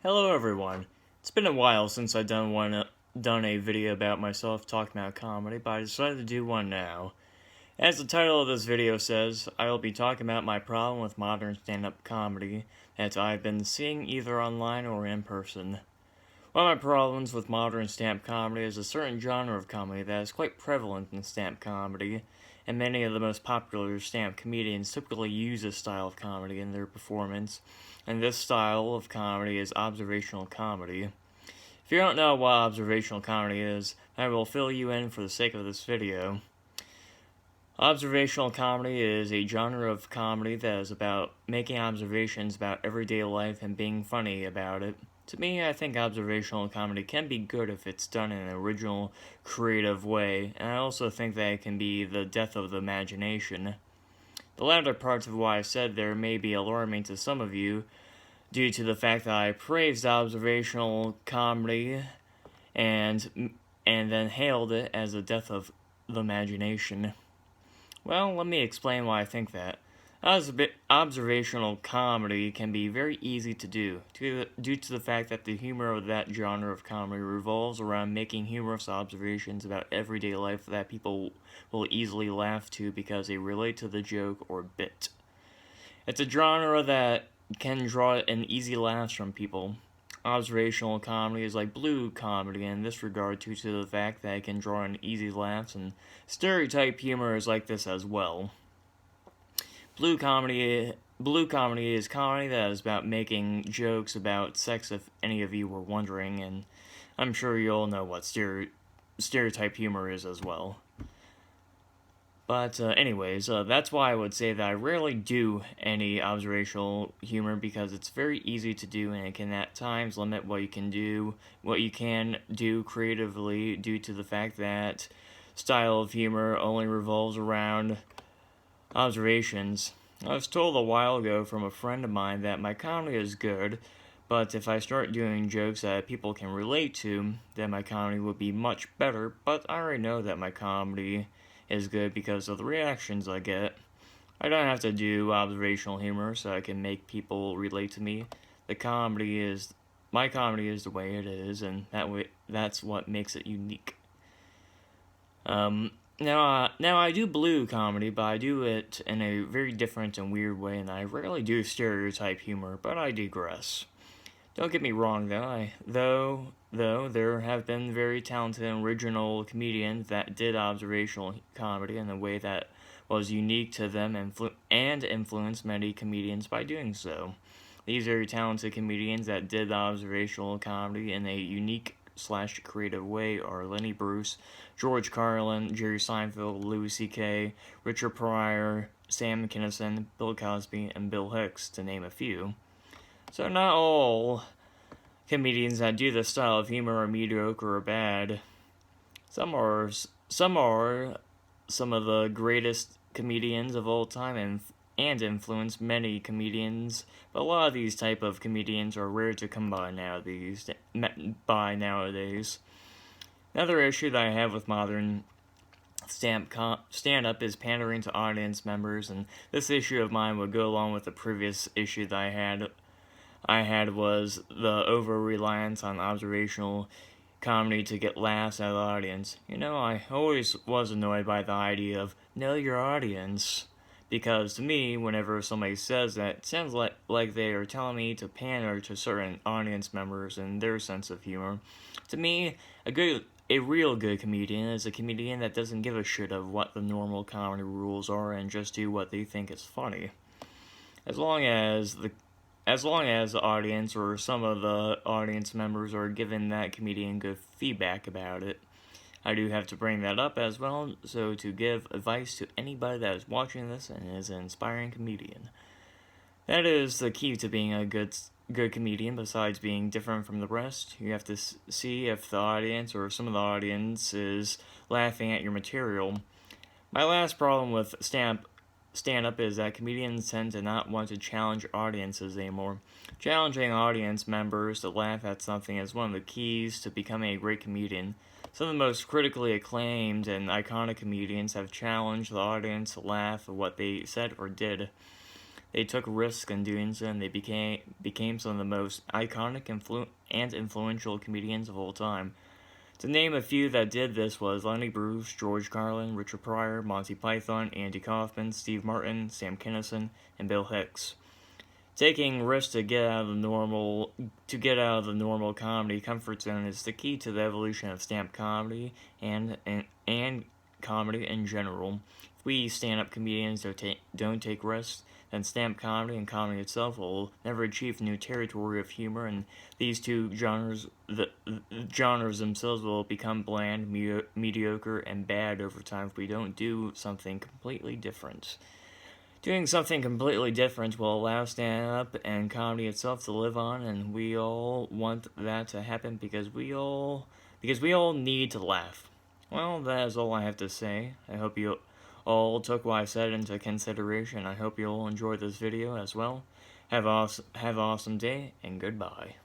Hello everyone. It's been a while since I've done a video about myself talking about comedy, but I decided to do one now. As the title of this video says, I will be talking about my problem with modern stand-up comedy that I've been seeing either online or in person. One of my problems with modern stand-up comedy is a certain genre of comedy that is quite prevalent in stand-up comedy, and many of the most popular stand-up comedians typically use this style of comedy in their performance, and this style of comedy is observational comedy. If you don't know what observational comedy is, I will fill you in for the sake of this video. Observational comedy is a genre of comedy that is about making observations about everyday life and being funny about it. To me, I think observational comedy can be good if it's done in an original, creative way, and I also think that it can be the death of the imagination. The latter parts of what I said there may be alarming to some of you, due to the fact that I praised observational comedy and then hailed it as the death of the imagination. Well, let me explain why I think that. Observational comedy can be very easy to do, due to the fact that the humor of that genre of comedy revolves around making humorous observations about everyday life that people will easily laugh to because they relate to the joke or bit. It's a genre that can draw an easy laughs from people. Observational comedy is like blue comedy in this regard due to the fact that it can draw an easy laughs, and stereotype humor is like this as well. Blue comedy is comedy that is about making jokes about sex, if any of you were wondering, and I'm sure you all know what stereotype humor is as well. But anyways, that's why I would say that I rarely do any observational humor because it's very easy to do and it can at times limit what you can do creatively due to the fact that style of humor only revolves around observations. I was told a while ago from a friend of mine that my comedy is good, but if I start doing jokes that people can relate to, then my comedy would be much better, but I already know that my comedy is good because of the reactions I get. I don't have to do observational humor so I can make people relate to me. My comedy is the way it is, and that's what makes it unique. Now I do blue comedy, but I do it in a very different and weird way, and I rarely do stereotype humor, but I digress. Don't get me wrong, though there have been very talented and original comedians that did observational comedy in a way that was unique to them and influenced many comedians by doing so. These very talented comedians that did observational comedy in a unique / creative way are Lenny Bruce, George Carlin, Jerry Seinfeld, Louis C.K., Richard Pryor, Sam Kinison, Bill Cosby, and Bill Hicks, to name a few. So not all comedians that do this style of humor are mediocre or bad. Some are some of the greatest comedians of all time and influence many comedians, but a lot of these type of comedians are rare to come by nowadays. Another issue that I have with modern stand-up is pandering to audience members, and this issue of mine would go along with the previous issue that I had was the over-reliance on observational comedy to get laughs out of the audience. You know, I always was annoyed by the idea of know your audience, because to me, whenever somebody says that, it sounds like they are telling me to pander to certain audience members and their sense of humor. To me, a real good comedian is a comedian that doesn't give a shit of what the normal comedy rules are and just do what they think is funny. As long as the audience or some of the audience members are giving that comedian good feedback about it. I do have to bring that up as well, so to give advice to anybody that is watching this and is an inspiring comedian. That is the key to being a good comedian, besides being different from the rest. You have to see if the audience or some of the audience is laughing at your material. My last problem with stand-up is that comedians tend to not want to challenge audiences anymore. Challenging audience members to laugh at something is one of the keys to becoming a great comedian. Some of the most critically acclaimed and iconic comedians have challenged the audience to laugh at what they said or did. They took risks in doing so, and they became some of the most iconic and influential comedians of all time. To name a few that did this was Lenny Bruce, George Carlin, Richard Pryor, Monty Python, Andy Kaufman, Steve Martin, Sam Kinison, and Bill Hicks. Taking risks to get out of the normal comedy comfort zone is the key to the evolution of stand-up comedy and comedy in general. If we stand-up comedians don't take risks, then stand-up comedy and comedy itself will never achieve new territory of humor, and these two the genres themselves will become bland, mediocre, and bad over time if we don't do something completely different. Doing something completely different will allow stand-up and comedy itself to live on, and we all want that to happen because we all need to laugh. Well, that is all I have to say. I hope you all took what I said into consideration. I hope you all enjoyed this video as well. Have an awesome day, and goodbye.